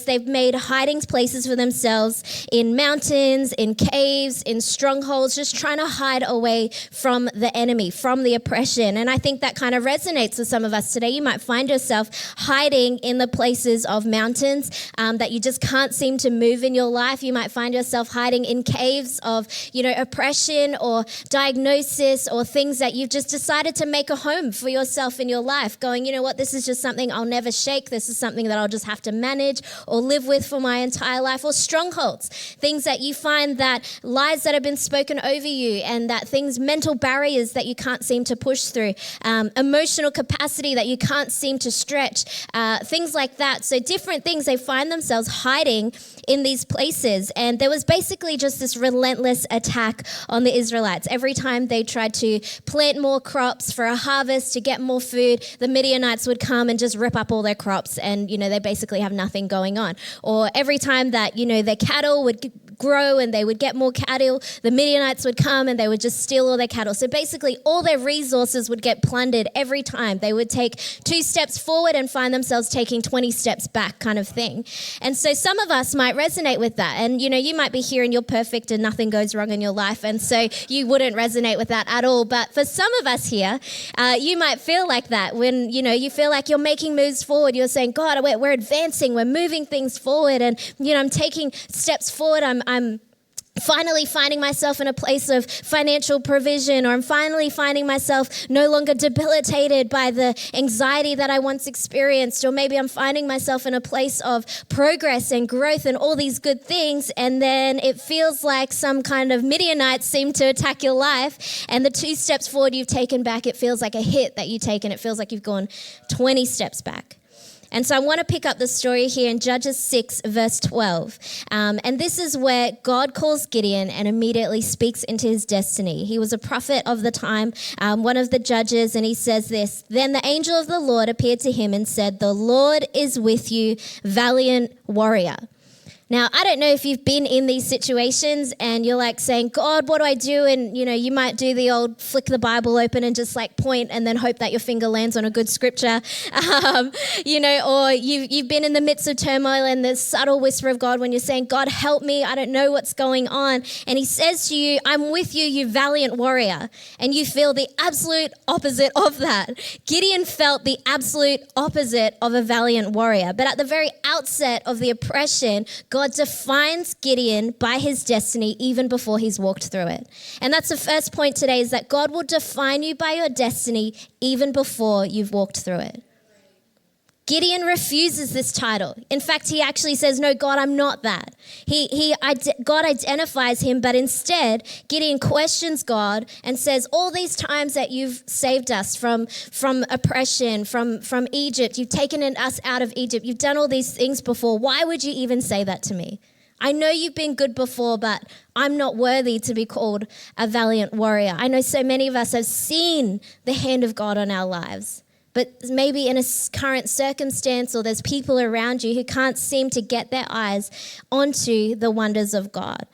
they've made hiding places for themselves in mountains, in caves, in strongholds, just trying to hide away from the enemy, from the oppression. And I think that kind of resonates with some of us today. You might find yourself hiding in the places of mountains that you just can't seem to move in your life. You might find yourself hiding in caves of, oppression or diagnosis or things that you've just decided to make a home for yourself in your life, going, you know what, this is just something I'll never shake. This is something that I'll just have to manage or live with for my entire life. Or strongholds, things that you find, that lies that have been spoken over you, and that things, mental barriers that you can't seem to push through, emotional capacity that you can't seem to stretch, things like that. So different things, they find themselves hiding in these places. And there was basically just this relentless attack on the Israelites. Every time they tried to plant more crops for a harvest to get more food, the Midianites would come and just rip up all their crops, and they basically have nothing going on. Or every time that their cattle would grow and they would get more cattle, the Midianites would come and they would just steal all their cattle. So basically all their resources would get plundered every time. They would take 2 steps forward and find themselves taking 20 steps back, kind of thing. And so some of us might resonate with that. And you might be here and you're perfect and nothing goes wrong in your life, and so you wouldn't resonate with that at all. But for some of us here, you might feel like that when you feel like you're making moves forward. You're saying, God, we're advancing, we're moving things forward, and I'm taking steps forward. I'm finally finding myself in a place of financial provision, or I'm finally finding myself no longer debilitated by the anxiety that I once experienced, or maybe I'm finding myself in a place of progress and growth and all these good things, and then it feels like some kind of Midianites seem to attack your life, and the 2 steps forward you've taken back, it feels like a hit that you take, and it feels like you've gone 20 steps back. And so I want to pick up the story here in Judges 6, verse 12. And this is where God calls Gideon and immediately speaks into his destiny. He was a prophet of the time, one of the judges, and he says this: "Then the angel of the Lord appeared to him and said, 'The Lord is with you, valiant warrior.'" Now, I don't know if you've been in these situations and you're like saying, God, what do I do? And, you might do the old flick the Bible open and just like point and then hope that your finger lands on a good scripture. Or you've been in the midst of turmoil and the subtle whisper of God when you're saying, God, help me. I don't know what's going on. And he says to you, I'm with you, you valiant warrior. And you feel the absolute opposite of that. Gideon felt the absolute opposite of a valiant warrior. But at the very outset of the oppression, God defines Gideon by his destiny even before he's walked through it. And that's the first point today, is that God will define you by your destiny even before you've walked through it. Gideon refuses this title. In fact, he actually says, no, God, I'm not that. God identifies him, but instead, Gideon questions God and says, all these times that you've saved us from oppression, from Egypt, you've taken us out of Egypt, you've done all these things before. Why would you even say that to me? I know you've been good before, but I'm not worthy to be called a valiant warrior. I know so many of us have seen the hand of God on our lives, but maybe in a current circumstance, or there's people around you who can't seem to get their eyes onto the wonders of God.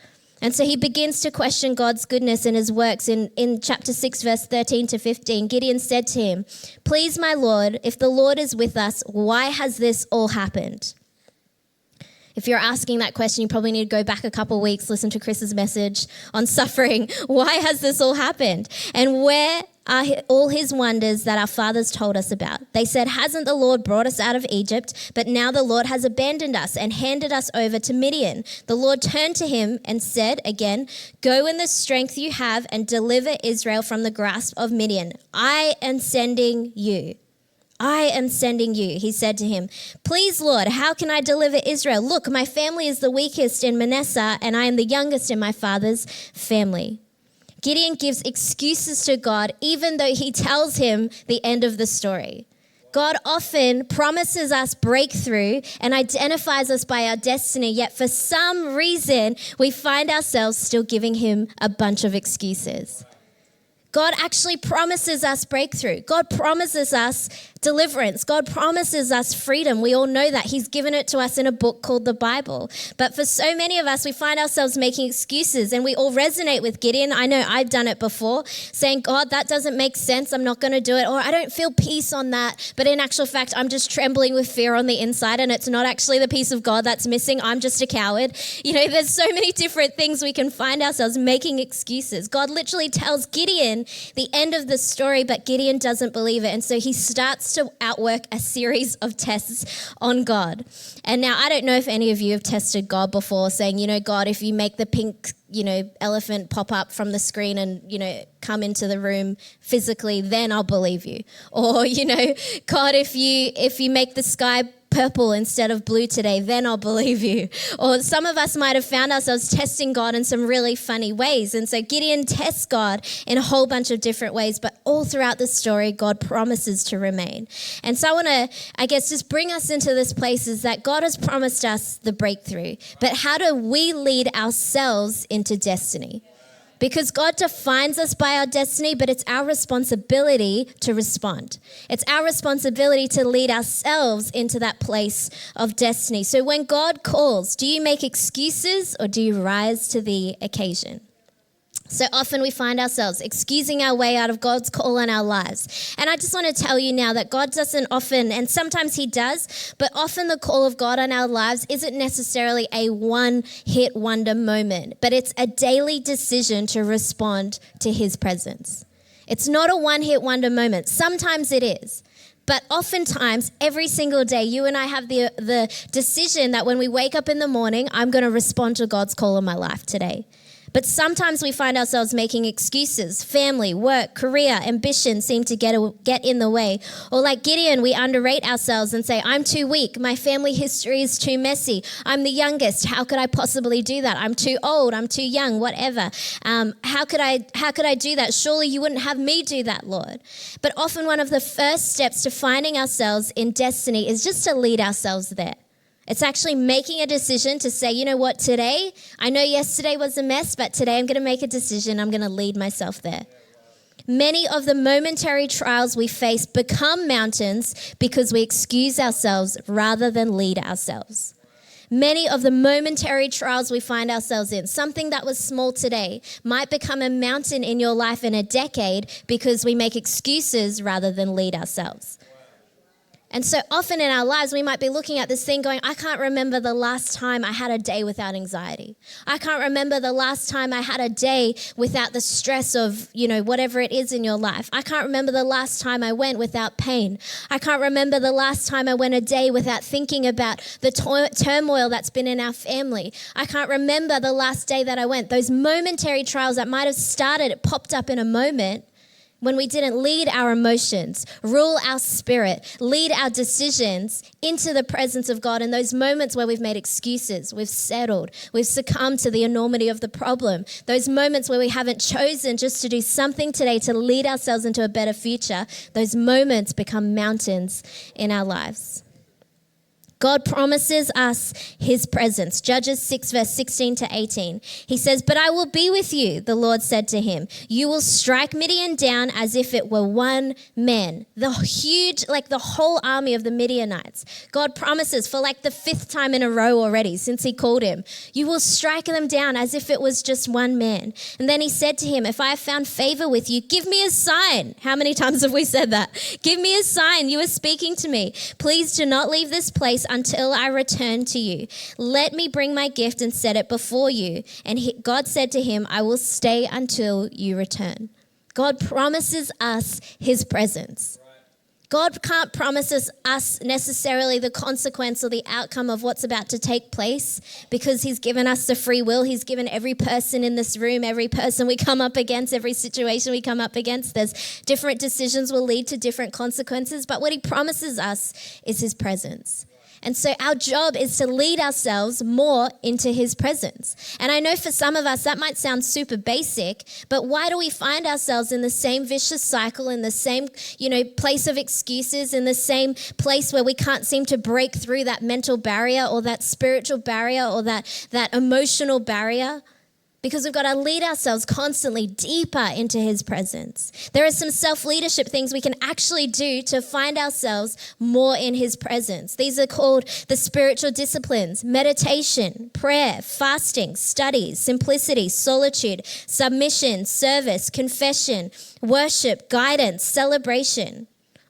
And so he begins to question God's goodness and his works. In chapter 6, verse 13 to 15, Gideon said to him, "Please, my Lord, if the Lord is with us, why has this all happened?" If you're asking that question, you probably need to go back a couple of weeks, listen to Chris's message on suffering. Why has this all happened? And where are all his wonders that our fathers told us about? They said, hasn't the Lord brought us out of Egypt? But now the Lord has abandoned us and handed us over to Midian. The Lord turned to him and said again, go in the strength you have and deliver Israel from the grasp of Midian. I am sending you. I am sending you, he said to him. Please, Lord, how can I deliver Israel? Look, my family is the weakest in Manasseh, and I am the youngest in my father's family. Gideon gives excuses to God, even though he tells him the end of the story. God often promises us breakthrough and identifies us by our destiny, yet for some reason, we find ourselves still giving him a bunch of excuses. God actually promises us breakthrough. God promises us deliverance. God promises us freedom. We all know that. He's given it to us in a book called the Bible. But for so many of us, we find ourselves making excuses, and we all resonate with Gideon. I know I've done it before, saying, God, that doesn't make sense. I'm not going to do it. Or I don't feel peace on that. But in actual fact, I'm just trembling with fear on the inside, and it's not actually the peace of God that's missing. I'm just a coward. There's so many different things we can find ourselves making excuses. God literally tells Gideon the end of the story, but Gideon doesn't believe it. And so he starts to outwork a series of tests on God. And now I don't know if any of you have tested God before, saying, God, if you make the pink, elephant pop up from the screen and, come into the room physically, then I'll believe you. Or, God, if you make the sky purple instead of blue today, then I'll believe you. Or some of us might have found ourselves testing God in some really funny ways. And so Gideon tests God in a whole bunch of different ways, but all throughout the story, God promises to remain. And so I want to, just bring us into this place is that God has promised us the breakthrough, but how do we lead ourselves into destiny? Because God defines us by our destiny, but it's our responsibility to respond. It's our responsibility to lead ourselves into that place of destiny. So when God calls, do you make excuses or do you rise to the occasion? So often we find ourselves excusing our way out of God's call on our lives. And I just want to tell you now that God doesn't often, and sometimes he does, but often the call of God on our lives isn't necessarily a one-hit wonder moment, but it's a daily decision to respond to his presence. It's not a one-hit wonder moment. Sometimes it is. But oftentimes, every single day, you and I have the decision that when we wake up in the morning, I'm going to respond to God's call on my life today. But sometimes we find ourselves making excuses. Family, work, career, ambition seem to get in the way. Or like Gideon, we underrate ourselves and say, I'm too weak. My family history is too messy. I'm the youngest. How could I possibly do that? I'm too old. I'm too young, whatever. How could I do that? Surely you wouldn't have me do that, Lord. But often one of the first steps to finding ourselves in destiny is just to lead ourselves there. It's actually making a decision to say, you know what, today, I know yesterday was a mess, but today I'm going to make a decision. I'm going to lead myself there. Many of the momentary trials we face become mountains because we excuse ourselves rather than lead ourselves. Many of the momentary trials we find ourselves in, something that was small today, might become a mountain in your life in a decade because we make excuses rather than lead ourselves. And so often in our lives, we might be looking at this thing going, I can't remember the last time I had a day without anxiety. I can't remember the last time I had a day without the stress of, whatever it is in your life. I can't remember the last time I went without pain. I can't remember the last time I went a day without thinking about the turmoil that's been in our family. I can't remember the last day that I went. Those momentary trials that might have started, it popped up in a moment, when we didn't lead our emotions, rule our spirit, lead our decisions into the presence of God in those moments where we've made excuses, we've settled, we've succumbed to the enormity of the problem, those moments where we haven't chosen just to do something today to lead ourselves into a better future, those moments become mountains in our lives. God promises us his presence. Judges 6 verse 16 to 18. He says, but I will be with you, the Lord said to him. You will strike Midian down as if it were one man. The whole army of the Midianites. God promises for the fifth time in a row already since he called him. You will strike them down as if it was just one man. And then he said to him, if I have found favor with you, give me a sign. How many times have we said that? Give me a sign. You are speaking to me. Please do not leave this place until I return to you. Let me bring my gift and set it before you. And God said to him, I will stay until you return. God promises us his presence. God can't promise us necessarily the consequence or the outcome of what's about to take place because he's given us the free will. He's given every person in this room, every person we come up against, every situation we come up against. There's different decisions will lead to different consequences, but what he promises us is his presence. And so our job is to lead ourselves more into his presence. And I know for some of us that might sound super basic, but why do we find ourselves in the same vicious cycle, in the same, place of excuses, in the same place where we can't seem to break through that mental barrier or that spiritual barrier or that emotional barrier? because we've got to lead ourselves constantly deeper into his presence. There are some self-leadership things we can actually do to find ourselves more in his presence. These are called the spiritual disciplines: meditation, prayer, fasting, studies, simplicity, solitude, submission, service, confession, worship, guidance, celebration.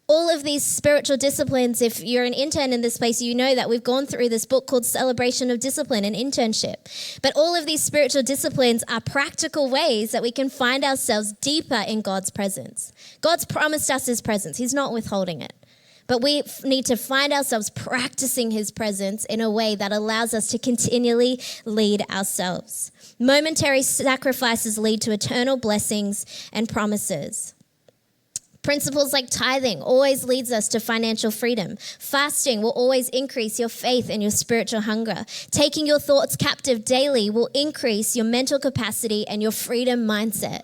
All of these spiritual disciplines, if you're an intern in this place, you know that we've gone through this book called Celebration of Discipline, an internship. But all of these spiritual disciplines are practical ways that we can find ourselves deeper in God's presence. God's promised us his presence. He's not withholding it. But we need to find ourselves practicing his presence in a way that allows us to continually lead ourselves. Momentary sacrifices lead to eternal blessings and promises. Principles like tithing always leads us to financial freedom. Fasting will always increase your faith and your spiritual hunger. Taking your thoughts captive daily will increase your mental capacity and your freedom mindset.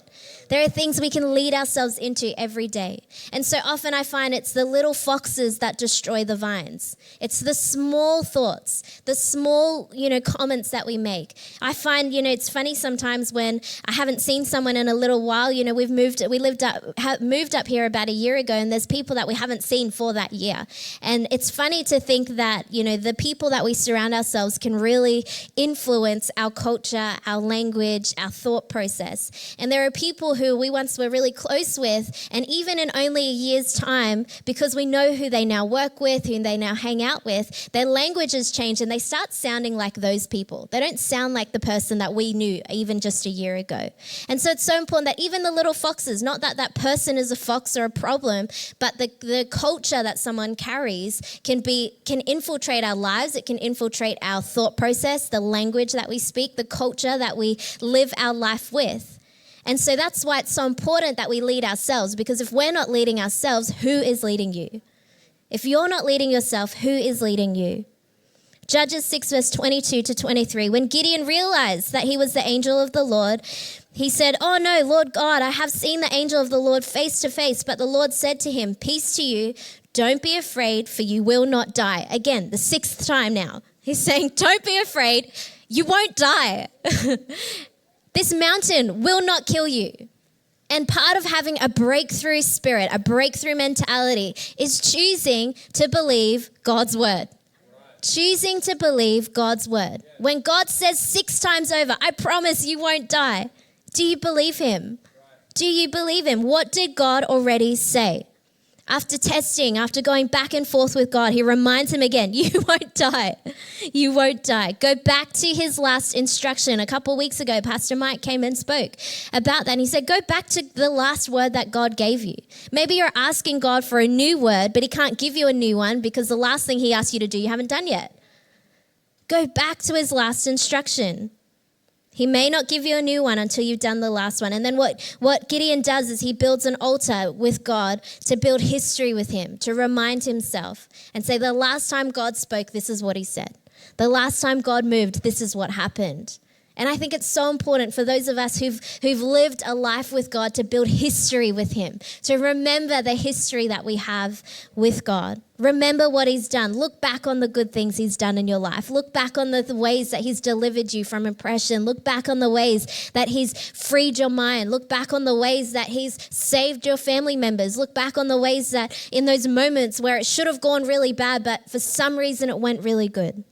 There are things we can lead ourselves into every day. And so often I find it's the little foxes that destroy the vines. It's the small thoughts, the small, comments that we make. I find, it's funny sometimes when I haven't seen someone in a little while. We moved up here about a year ago, and there's people that we haven't seen for that year. And it's funny to think that, the people that we surround ourselves can really influence our culture, our language, our thought process. And there are people who we once were really close with, and even in only a year's time, because we know who they now work with, who they now hang out with, their language has changed and they start sounding like those people. They don't sound like the person that we knew even just a year ago. And so it's so important that even the little foxes, not that that person is a fox or a problem, but the culture that someone carries can infiltrate our lives. It can infiltrate our thought process, the language that we speak, the culture that we live our life with. And so that's why it's so important that we lead ourselves, because if we're not leading ourselves, who is leading you? If you're not leading yourself, who is leading you? Judges 6 verse 22 to 23, when Gideon realized that he was the angel of the Lord, he said, "Oh no, Lord God, I have seen the angel of the Lord face to face." But the Lord said to him, "Peace to you, don't be afraid, for you will not die." Again, the 6th time now. He's saying, don't be afraid, you won't die. This mountain will not kill you. And part of having a breakthrough spirit, a breakthrough mentality, is choosing to believe God's word. Choosing to believe God's word. When God says 6 times over, "I promise you won't die," do you believe him? Do you believe him? What did God already say? After testing, after going back and forth with God, he reminds him again, you won't die. You won't die. Go back to his last instruction. A couple of weeks ago, Pastor Mike came and spoke about that. And he said, go back to the last word that God gave you. Maybe you're asking God for a new word, but he can't give you a new one because the last thing he asked you to do, you haven't done yet. Go back to his last instruction. He may not give you a new one until you've done the last one. And then what Gideon does is he builds an altar with God to build history with him, to remind himself and say, the last time God spoke, this is what he said. The last time God moved, this is what happened. And I think it's so important for those of us who've lived a life with God to build history with him, to remember the history that we have with God. Remember what he's done. Look back on the good things he's done in your life. Look back on the ways that he's delivered you from oppression. Look back on the ways that he's freed your mind. Look back on the ways that he's saved your family members. Look back on the ways that in those moments where it should have gone really bad, but for some reason it went really good.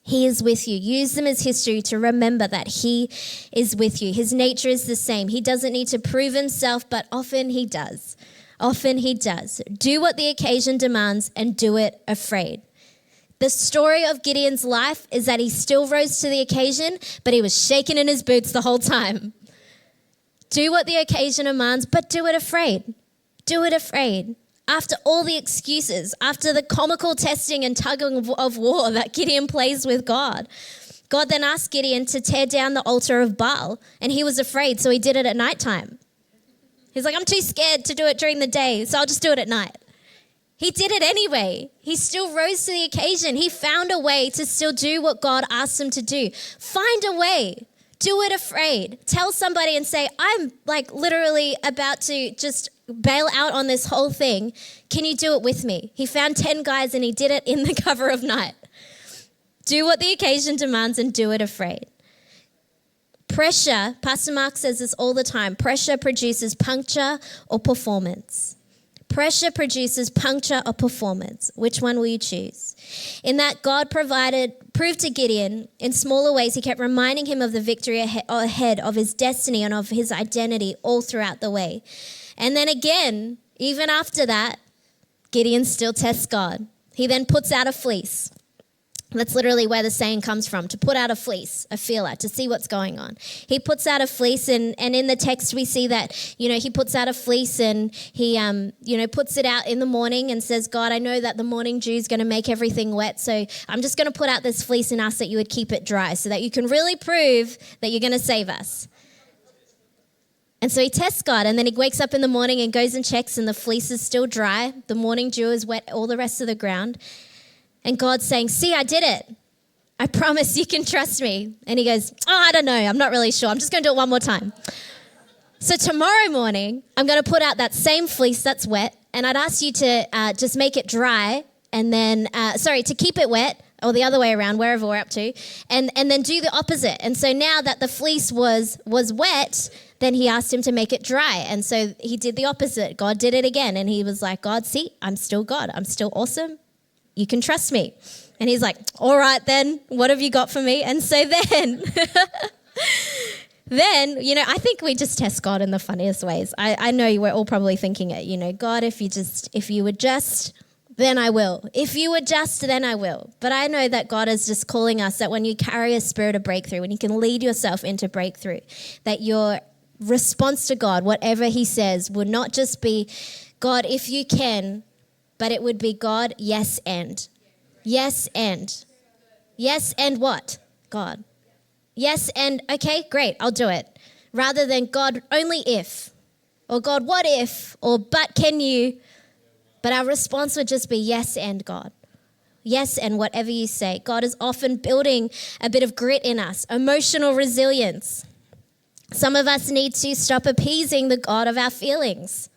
He is with you. Use them as history to remember that he is with you. His nature is the same. He doesn't need to prove himself, but often he does. Often he does. Do what the occasion demands and do it afraid. The story of Gideon's life is that he still rose to the occasion, but he was shaking in his boots the whole time. Do what the occasion demands, but do it afraid. Do it afraid. After all the excuses, after the comical testing and tugging of war that Gideon plays with God, God then asked Gideon to tear down the altar of Baal, and he was afraid, so he did it at nighttime. He's like, I'm too scared to do it during the day, so I'll just do it at night. He did it anyway. He still rose to the occasion. He found a way to still do what God asked him to do. Find a way. Do it afraid. Tell somebody and say, I'm literally about to just bail out on this whole thing. Can you do it with me? He found 10 guys and he did it in the cover of night. Do what the occasion demands and do it afraid. Pressure, Pastor Mark says this all the time, pressure produces puncture or performance. Pressure produces puncture or performance. Which one will you choose? In that God proved to Gideon in smaller ways. He kept reminding him of the victory ahead of his destiny and of his identity all throughout the way. And then again, even after that, Gideon still tests God. He then puts out a fleece. That's literally where the saying comes from, to put out a fleece, a feeler, to see what's going on. He puts out a fleece, and in the text we see that, he puts out a fleece and he, puts it out in the morning and says, God, I know that the morning dew is going to make everything wet, so I'm just going to put out this fleece and ask that you would keep it dry so that you can really prove that you're going to save us. And so he tests God, and then he wakes up in the morning and goes and checks, and the fleece is still dry. The morning dew is wet all the rest of the ground. And God's saying, see, I did it. I promise you can trust me. And he goes, I don't know. I'm not really sure. I'm just going to do it one more time. So tomorrow morning, I'm going to put out that same fleece that's wet. And I'd ask you to just make it dry and then, to keep it wet, or the other way around, wherever we're up to, and then do the opposite. And so now that the fleece was wet, then he asked him to make it dry. And so he did the opposite. God did it again. And he was like, God, see, I'm still God. I'm still awesome. You can trust me. And he's like, all right then, what have you got for me? And so then, I think we just test God in the funniest ways. I know we're all probably thinking it, God, if you would just, then I will. If you would just, then I will. But I know that God is just calling us that when you carry a spirit of breakthrough, when you can lead yourself into breakthrough, that your response to God, whatever he says, would not just be, God, if you can, but it would be, God, yes and. Yes and. Yes and what? God. Yes and, okay, great, I'll do it. Rather than, God, only if. Or God, what if? Or but can you? But our response would just be yes and, God. Yes and whatever you say. God is often building a bit of grit in us, emotional resilience. Some of us need to stop appeasing the God of our feelings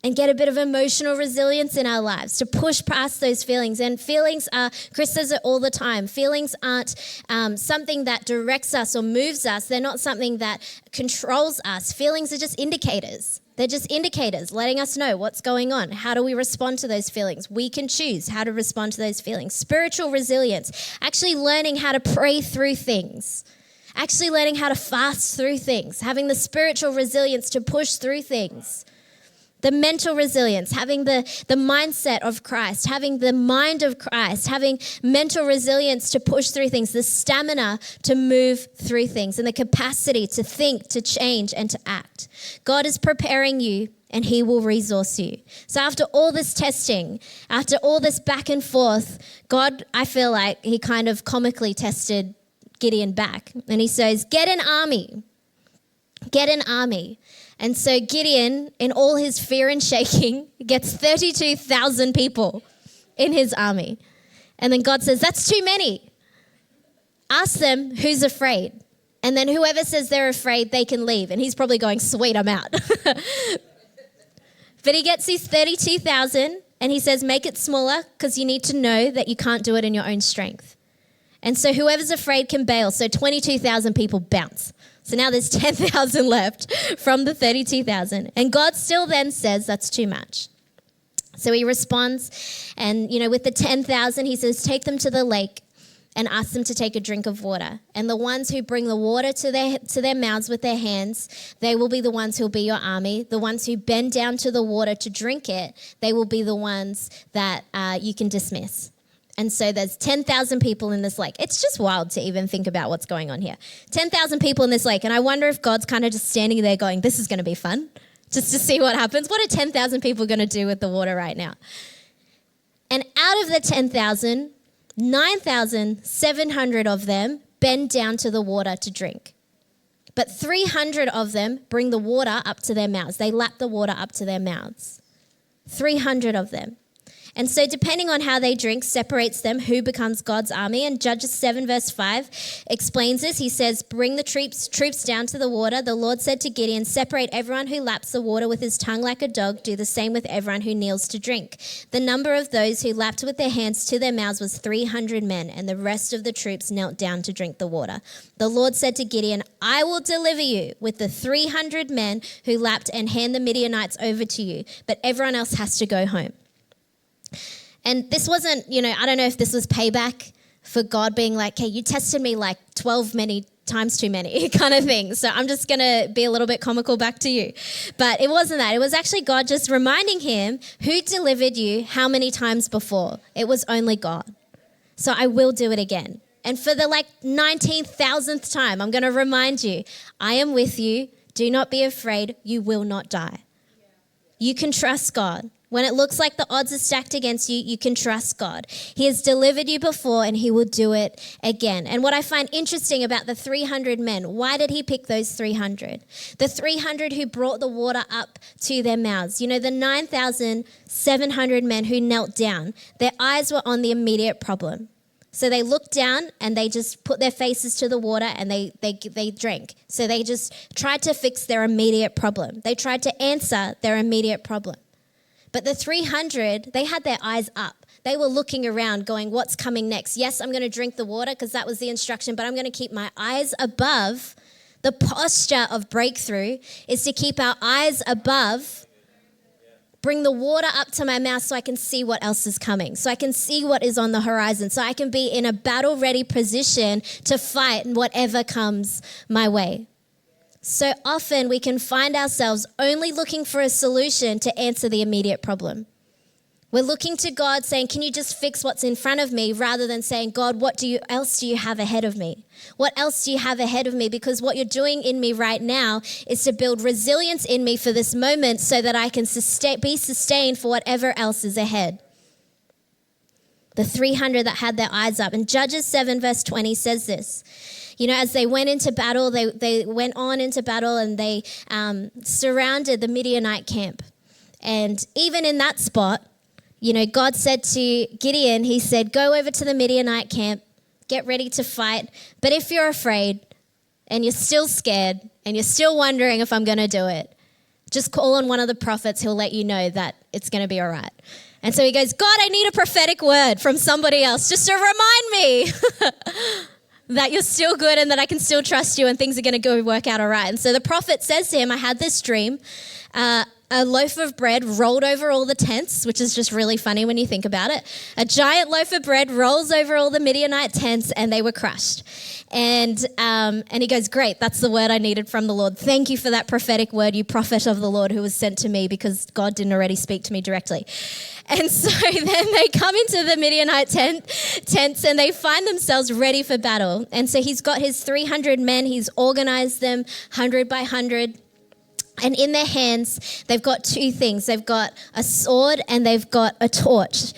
and get a bit of emotional resilience in our lives to push past those feelings. And feelings are, Chris says it all the time, feelings aren't something that directs us or moves us. They're not something that controls us. Feelings are just indicators. They're just indicators letting us know what's going on. How do we respond to those feelings? We can choose how to respond to those feelings. Spiritual resilience, actually learning how to pray through things. Actually learning how to fast through things. Having the spiritual resilience to push through things. The mental resilience, having the mindset of Christ, having the mind of Christ, having mental resilience to push through things, the stamina to move through things, and the capacity to think, to change, and to act. God is preparing you, and he will resource you. So after all this testing, after all this back and forth, God, I feel like he kind of comically tested Gideon back. And he says, get an army. Get an army. And so Gideon, in all his fear and shaking, gets 32,000 people in his army. And then God says, that's too many. Ask them who's afraid. And then whoever says they're afraid, they can leave. And he's probably going, sweet, I'm out. But he gets these 32,000 and he says, make it smaller because you need to know that you can't do it in your own strength. And so whoever's afraid can bail. So 22,000 people bounce. So now there's 10,000 left from the 32,000. And God still then says that's too much. So he responds and, with the 10,000, he says, take them to the lake and ask them to take a drink of water. And the ones who bring the water to their mouths with their hands, they will be the ones who will be your army. The ones who bend down to the water to drink it, they will be the ones that you can dismiss. And so there's 10,000 people in this lake. It's just wild to even think about what's going on here. 10,000 people in this lake. And I wonder if God's kind of just standing there going, this is going to be fun, just to see what happens. What are 10,000 people going to do with the water right now? And out of the 10,000, 9,700 of them bend down to the water to drink. But 300 of them bring the water up to their mouths. They lap the water up to their mouths. 300 of them. And so depending on how they drink separates them who becomes God's army. And Judges 7 verse 5 explains this. He says, bring the troops down to the water. The Lord said to Gideon, separate everyone who laps the water with his tongue like a dog. Do the same with everyone who kneels to drink. The number of those who lapped with their hands to their mouths was 300 men, and the rest of the troops knelt down to drink the water. The Lord said to Gideon, I will deliver you with the 300 men who lapped and hand the Midianites over to you, but everyone else has to go home. And this wasn't, I don't know if this was payback for God being like, hey, you tested me like 12 many times too many kind of thing. So I'm just going to be a little bit comical back to you. But it wasn't that. It was actually God just reminding him who delivered you how many times before. It was only God. So I will do it again. And for the 19,000th time, I'm going to remind you, I am with you. Do not be afraid. You will not die. You can trust God. When it looks like the odds are stacked against you, you can trust God. He has delivered you before and he will do it again. And what I find interesting about the 300 men, why did he pick those 300? The 300 who brought the water up to their mouths. The 9,700 men who knelt down, their eyes were on the immediate problem. So they looked down and they just put their faces to the water and they drank. So they just tried to fix their immediate problem. They tried to answer their immediate problem. But the 300, they had their eyes up. They were looking around going, what's coming next? Yes, I'm going to drink the water because that was the instruction, but I'm going to keep my eyes above. The posture of breakthrough is to keep our eyes above, bring the water up to my mouth so I can see what else is coming, so I can see what is on the horizon, so I can be in a battle-ready position to fight whatever comes my way. So often we can find ourselves only looking for a solution to answer the immediate problem. We're looking to God saying, can you just fix what's in front of me, rather than saying, God, what else do you have ahead of me? What else do you have ahead of me? Because what you're doing in me right now is to build resilience in me for this moment so that I can be sustained for whatever else is ahead. The 300 that had their eyes up. And Judges 7 verse 20 says this. As they went into battle, they went on into battle and they surrounded the Midianite camp. And even in that spot, God said to Gideon, he said, go over to the Midianite camp, get ready to fight. But if you're afraid and you're still scared and you're still wondering if I'm going to do it, just call on one of the prophets. He'll let you know that it's going to be all right. And so he goes, God, I need a prophetic word from somebody else just to remind me that you're still good and that I can still trust you and things are going to work out all right. And so the prophet says to him, I had this dream, a loaf of bread rolled over all the tents, which is just really funny when you think about it. A giant loaf of bread rolls over all the Midianite tents and they were crushed. And he goes, great, that's the word I needed from the Lord. Thank you for that prophetic word, you prophet of the Lord who was sent to me, because God didn't already speak to me directly. And so then they come into the Midianite tents and they find themselves ready for battle. And so he's got his 300 men, he's organized them 100 by 100. And in their hands, they've got two things. They've got a sword and they've got a torch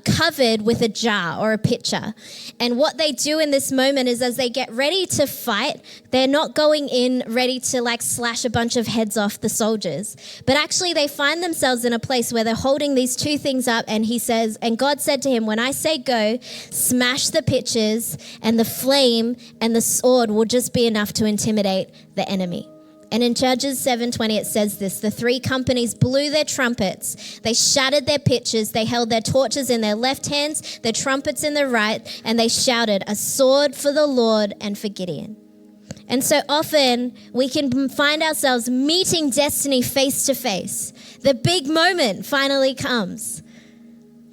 covered with a jar or a pitcher. And what they do in this moment is, as they get ready to fight, they're not going in ready to slash a bunch of heads off the soldiers. But actually they find themselves in a place where they're holding these two things up. And he says, and God said to him, when I say go, smash the pitchers, and the flame and the sword will just be enough to intimidate the enemy. And in Judges 7:20, it says this, the three companies blew their trumpets, they shattered their pitchers, they held their torches in their left hands, their trumpets in their right, and they shouted, a sword for the Lord and for Gideon. And so often we can find ourselves meeting destiny face to face. The big moment finally comes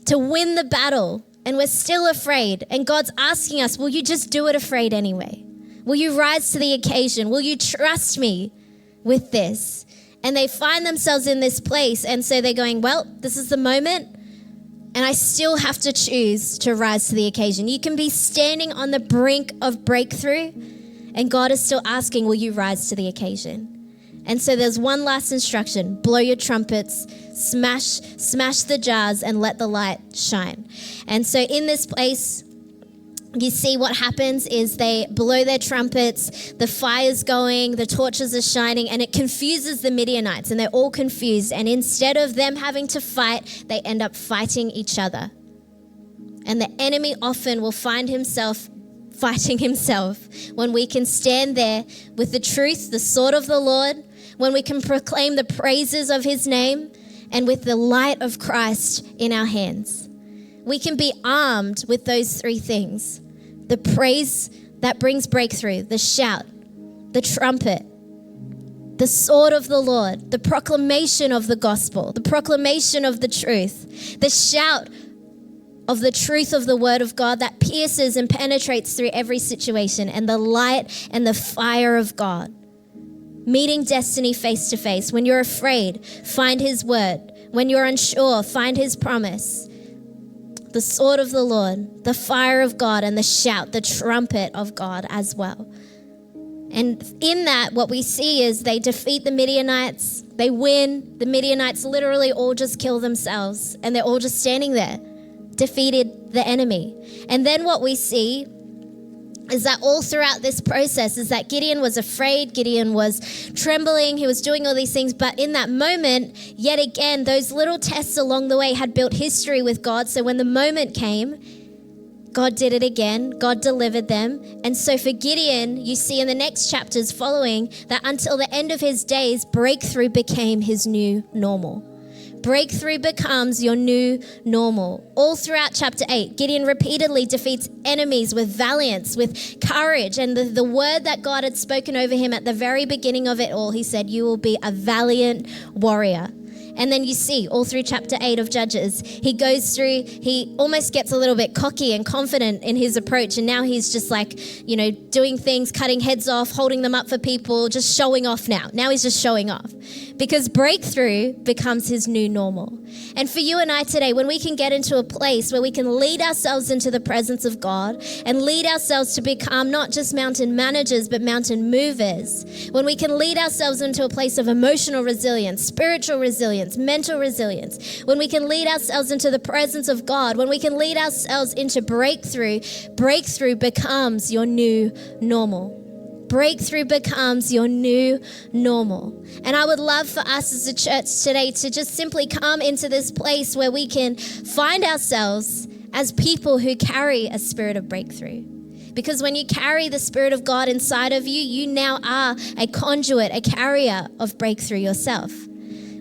to win the battle, and we're still afraid. And God's asking us, will you just do it afraid anyway? Will you rise to the occasion? Will you trust me with this? And they find themselves in this place, and so they're going, well, this is the moment, and I still have to choose to rise to the occasion. You can be standing on the brink of breakthrough, and God is still asking, will you rise to the occasion? And so there's one last instruction: blow your trumpets, smash the jars, and let the light shine. And so in this place, you see what happens is they blow their trumpets, the fire's going, the torches are shining, and it confuses the Midianites, and they're all confused. And instead of them having to fight, they end up fighting each other. And the enemy often will find himself fighting himself when we can stand there with the truth, the sword of the Lord, when we can proclaim the praises of his name, and with the light of Christ in our hands. We can be armed with those three things: the praise that brings breakthrough, the shout, the trumpet, the sword of the Lord, the proclamation of the gospel, the proclamation of the truth, the shout of the truth of the word of God that pierces and penetrates through every situation, and the light and the fire of God. Meeting destiny face to face. When you're afraid, find his word. When you're unsure, find his promise. The sword of the Lord, the fire of God, and the shout, the trumpet of God as well. And in that, what we see is they defeat the Midianites, they win. The Midianites literally all just kill themselves, and they're all just standing there, defeated the enemy. And then what we see is that all throughout this process is that Gideon was afraid, Gideon was trembling, he was doing all these things, but in that moment, yet again, those little tests along the way had built history with God. So when the moment came, God did it again, God delivered them. And so for Gideon, you see in the next chapters following that until the end of his days, breakthrough became his new normal. Breakthrough becomes your new normal. All throughout chapter 8, Gideon repeatedly defeats enemies with valiance, with courage. And the word that God had spoken over him at the very beginning of it all, he said, you will be a valiant warrior. And then you see all through chapter 8 of Judges, he goes through, he almost gets a little bit cocky and confident in his approach. And now he's just like, doing things, cutting heads off, holding them up for people, just showing off now. Now he's just showing off because breakthrough becomes his new normal. And for you and I today, when we can get into a place where we can lead ourselves into the presence of God and lead ourselves to become not just mountain managers, but mountain movers, when we can lead ourselves into a place of emotional resilience, spiritual resilience, mental resilience, when we can lead ourselves into the presence of God, when we can lead ourselves into breakthrough becomes your new normal. Breakthrough becomes your new normal. And I would love for us as a church today to just simply come into this place where we can find ourselves as people who carry a spirit of breakthrough. Because when you carry the Spirit of God inside of you, you now are a conduit, a carrier of breakthrough yourself.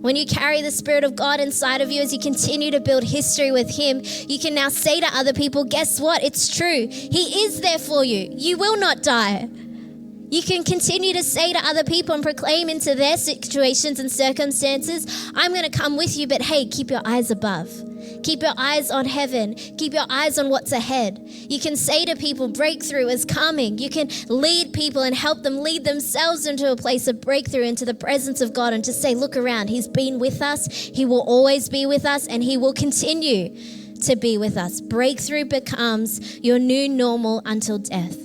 When you carry the Spirit of God inside of you, as you continue to build history with him, you can now say to other people, guess what? It's true. He is there for you. You will not die. You can continue to say to other people and proclaim into their situations and circumstances, I'm going to come with you, but hey, keep your eyes above. Keep your eyes on heaven. Keep your eyes on what's ahead. You can say to people, breakthrough is coming. You can lead people and help them lead themselves into a place of breakthrough, into the presence of God, and to say, look around, he's been with us. He will always be with us, and he will continue to be with us. Breakthrough becomes your new normal until death.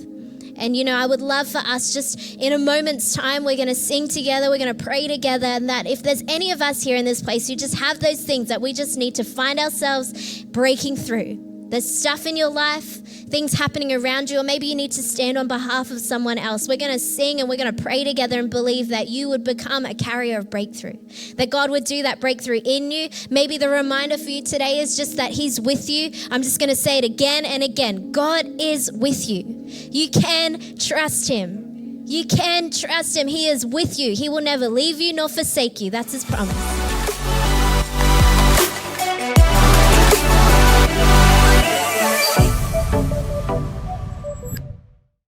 And, I would love for us just in a moment's time, we're going to sing together, we're going to pray together, and that if there's any of us here in this place who just have those things that we just need to find ourselves breaking through. There's stuff in your life, things happening around you, or maybe you need to stand on behalf of someone else. We're going to sing and we're going to pray together and believe that you would become a carrier of breakthrough, that God would do that breakthrough in you. Maybe the reminder for you today is just that he's with you. I'm just going to say it again and again. God is with you. You can trust him. You can trust him. He is with you. He will never leave you nor forsake you. That's his promise.